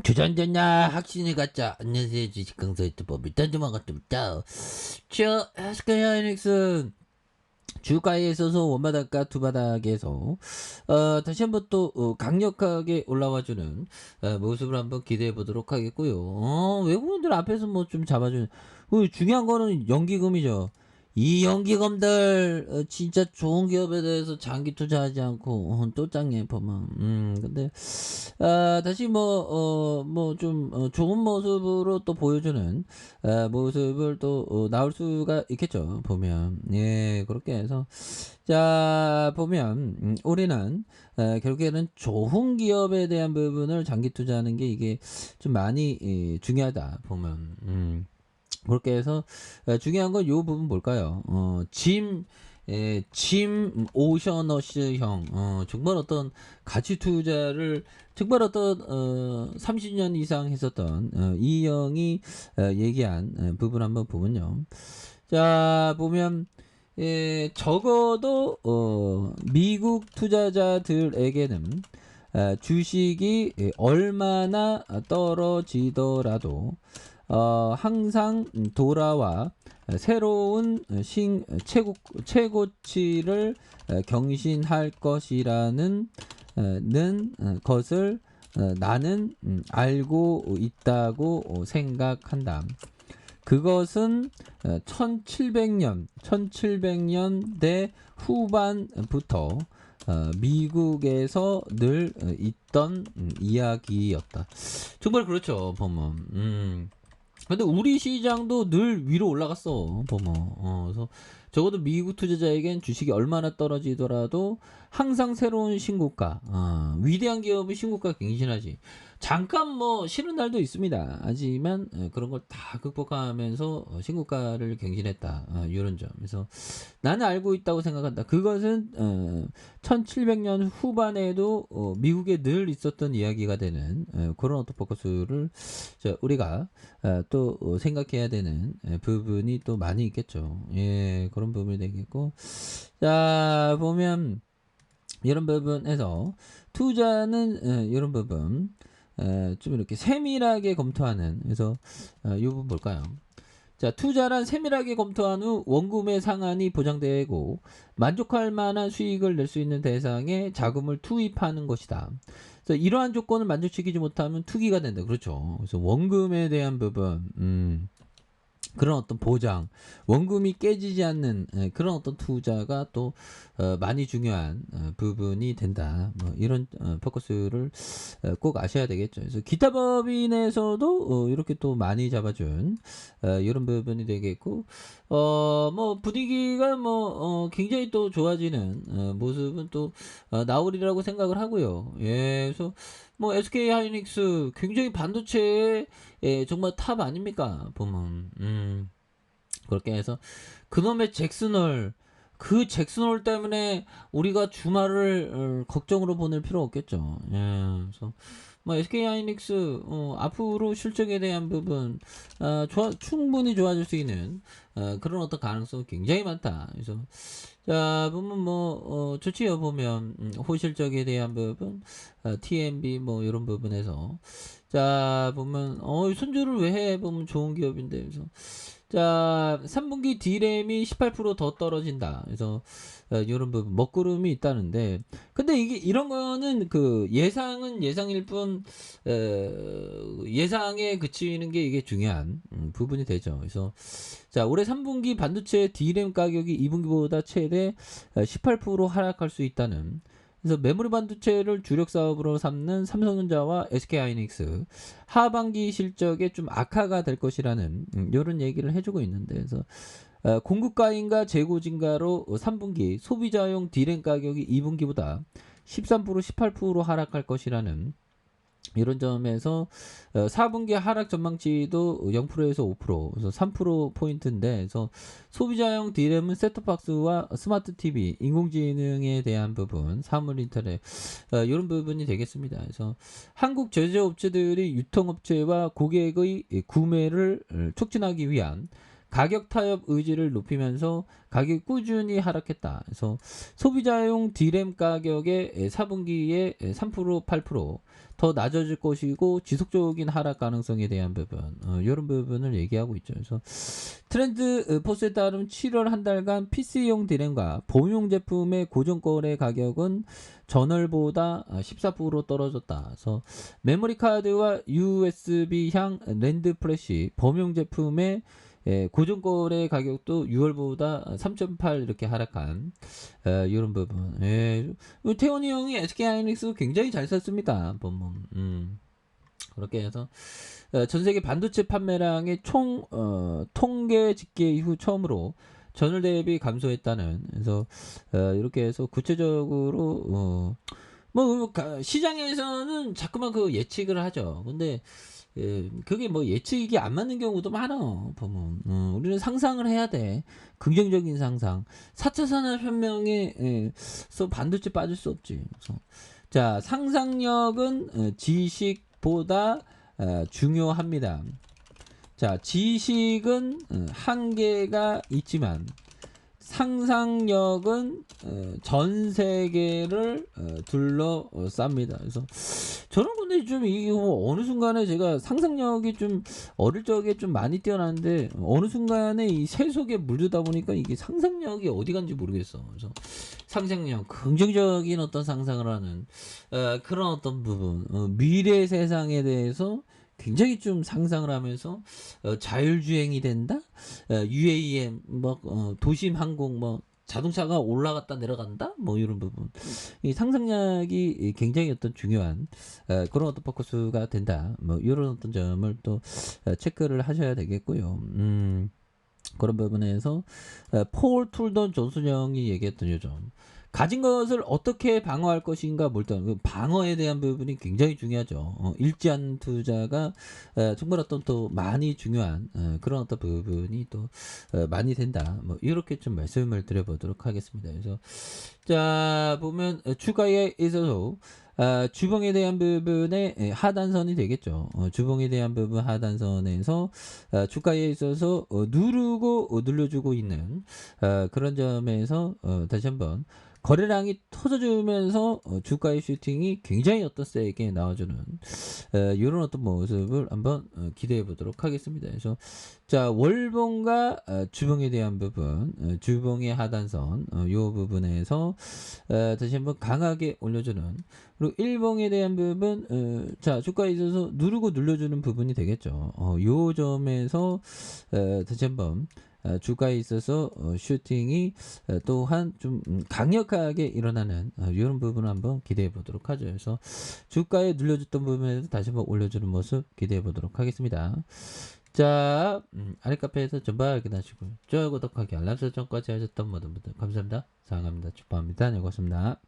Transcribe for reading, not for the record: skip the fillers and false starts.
주전자냐 확신을 갖자. 안녕하세요, 주식 강사 유튜버 밀단주만 같습니다. 저 SK하이닉스 주가에 있어서 원바닥과 두바닥에서 다시 한번 또 강력하게 올라와주는 모습을 한번 기대해 보도록 하겠고요. 외국인들 앞에서 뭐 좀 잡아주는 중요한 거는 연기금이죠. 이 연기금들 진짜 좋은 기업에 대해서 장기 투자하지 않고 또 짱해 보면 근데 다시 뭐 좀 좋은 모습으로 또 보여주는 모습을 또 나올 수가 있겠죠. 보면 예 그렇게 해서 자 보면 우리는 결국에는 좋은 기업에 대한 부분을 장기 투자하는 게 이게 좀 많이 중요하다 보면 그렇게 해서 중요한 건 요 부분 뭘까요? 짐 오셔너스형 정말 어떤 가치 투자를 정말 어떤 30년 이상 했었던 이 형이 얘기한 부분 한번 보면요. 자 보면 적어도 미국 투자자들에게는 주식이 얼마나 떨어지더라도 항상 돌아와 새로운 최고치를 경신할 것이라는 것을 나는 알고 있다고 생각한다. 그것은 1700년대 후반부터 미국에서 늘 있던 이야기였다. 정말 그렇죠, 보면. 근데 우리 시장도 늘 위로 올라갔어, 보면. 그래서 적어도 미국 투자자에겐 주식이 얼마나 떨어지더라도 항상 새로운 신고가, 위대한 기업의 신고가 갱신하지. 잠깐 뭐 싫은 날도 있습니다. 하지만 그런 걸 다 극복하면서 신고가를 갱신했다. 이런 점. 그래서 나는 알고 있다고 생각한다. 그것은 1700년 후반에도 미국에 늘 있었던 이야기가 되는 그런 오토포커스를 우리가 또 생각해야 되는 부분이 또 많이 있겠죠. 예, 그런 부분이 되겠고. 자, 보면 이런 부분에서 투자는 이런 부분 좀 이렇게 세밀하게 검토하는. 그래서 이 부분 볼까요? 자, 투자란 세밀하게 검토한 후 원금의 상한이 보장되고 만족할 만한 수익을 낼 수 있는 대상에 자금을 투입하는 것이다. 그래서 이러한 조건을 만족시키지 못하면 투기가 된다. 그렇죠. 그래서 원금에 대한 부분, 그런 어떤 보장, 원금이 깨지지 않는 그런 어떤 투자가 또 많이 중요한 부분이 된다. 뭐 이런 포커스를 꼭 아셔야 되겠죠. 그래서 기타 법인에서도 이렇게 또 많이 잡아준 이런 부분이 되겠고, 뭐 분위기가 뭐 굉장히 또 좋아지는 모습은 또 나오리라고 생각을 하고요. 예, 그래서 뭐 SK 하이닉스 굉장히 반도체에 정말 탑 아닙니까? 보면 그렇게 해서 그놈의 잭슨홀 그 잭슨홀 때문에 우리가 주말을 걱정으로 보낼 필요 없겠죠. 예, 그래서 뭐 SK 하이닉스 앞으로 실적에 대한 부분 충분히 좋아질 수 있는 그런 어떤 가능성이 굉장히 많다. 그래서 자 보면 뭐 좋지요. 보면 호실적에 대한 부분 TMB 뭐 이런 부분에서 자 보면 손주를 왜 해 보면 좋은 기업인데. 그래서 자 3분기 D램이 18%더 떨어진다. 그래서 이런 부분 먹구름이 있다는데, 근데 이게 이런 거는 그 예상은 예상일 뿐 예상에 그치는 게 이게 중요한 부분이 되죠. 그래서 자 올해 3분기 반도체 D램 가격이 2분기보다 최대 18% 하락할 수 있다는. 그래서 메모리 반도체를 주력 사업으로 삼는 삼성전자와 SK하이닉스 하반기 실적에 좀 악화가 될 것이라는 이런 얘기를 해주고 있는데, 그래서 공급가인가 재고 증가로 3분기 소비자용 D램 가격이 2분기보다 13% 18% 하락할 것이라는 이런 점에서 4분기 하락 전망치도 0%에서 5%, 그래서 3%포인트인데, 그래서 소비자용 D램은 셋톱박스와 스마트 TV, 인공지능에 대한 부분, 사물 인터넷 이런 부분이 되겠습니다. 그래서 한국 제조업체들이 유통업체와 고객의 구매를 촉진하기 위한 가격 타협 의지를 높이면서 가격이 꾸준히 하락했다. 그래서 소비자용 디램 가격의 4분기에 3% 8%더 낮아질 것이고 지속적인 하락 가능성에 대한 부분 이런 부분을 얘기하고 있죠. 그래서 트렌드 포스에 따르면 7월 한 달간 PC용 디램과 봄용 제품의 고정 거래 가격은 전월보다 14% 떨어졌다. 그래서 메모리 카드와 USB-향 랜드 플래시 범용 제품의 고정 거래 가격도 6월보다 3.8 이렇게 하락한 이런 부분. 태원이 형이 SK 하이닉스 굉장히 잘 샀습니다. 보면. 그렇게 해서 전 세계 반도체 판매량의 총 통계 집계 이후 처음으로 전월 대비 감소했다는. 그래서 이렇게 해서 구체적으로 뭐 시장에서는 자꾸만 그 예측을 하죠. 근데 그게 뭐 예측이 안 맞는 경우도 많아. 보면 우리는 상상을 해야 돼. 긍정적인 상상. 4차 산업혁명에서 반도체 빠질 수 없지. 그래서 자, 상상력은 지식보다 중요합니다. 자, 지식은 한계가 있지만 상상력은 전 세계를 둘러쌉니다. 그래서 저는 근데 좀 이게 어느 순간에 제가 상상력이 좀 어릴 적에 좀 많이 뛰어났는데 어느 순간에 이 세속에 물들다 보니까 이게 상상력이 어디 간지 모르겠어. 그래서 상상력, 긍정적인 어떤 상상을 하는 그런 어떤 부분, 미래 세상에 대해서 굉장히 좀 상상을 하면서 자율주행이 된다, UAM 뭐 도심 항공 뭐 자동차가 올라갔다 내려간다 뭐 이런 부분, 이 상상력이 굉장히 어떤 중요한 그런 어떤 포커스가 된다 뭐 이런 어떤 점을 또 체크를 하셔야 되겠고요. 그런 부분에서 폴 툴던 존슨 형이 얘기했던 요점, 가진 것을 어떻게 방어할 것인가 몰두한 그 방어에 대한 부분이 굉장히 중요하죠. 일지한 투자가 정말 어떤 또 많이 중요한 그런 어떤 부분이 또 많이 된다. 뭐 이렇게 좀 말씀을 드려보도록 하겠습니다. 그래서 자 보면 주가에 있어서 주봉에 대한 부분의 하단선이 되겠죠. 주봉에 대한 부분 하단선에서 주가에 있어서 누르고 눌러주고 있는 그런 점에서 다시 한번 거래량이 터져주면서 주가의 슈팅이 굉장히 어떤 세게 나와주는 이런 어떤 모습을 한번 기대해 보도록 하겠습니다. 그래서 자 월봉과 주봉에 대한 부분, 주봉의 하단선 이 부분에서 다시 한번 강하게 올려주는, 그리고 일봉에 대한 부분 자 주가에 있어서 누르고 눌러주는 부분이 되겠죠. 요 점에서 다시 한번 주가에 있어서 슈팅이 또한 좀 강력하게 일어나는 이런 부분을 한번 기대해 보도록 하죠. 그래서 주가에 눌려줬던 부분에서 다시 한번 올려주는 모습 기대해 보도록 하겠습니다. 자, 아래 카페에서 전부 확인하시고 좋아요, 구독하기, 알람 설정까지 하셨던 모든 분들 감사합니다. 사랑합니다. 축복합니다. 네, 고맙습니다.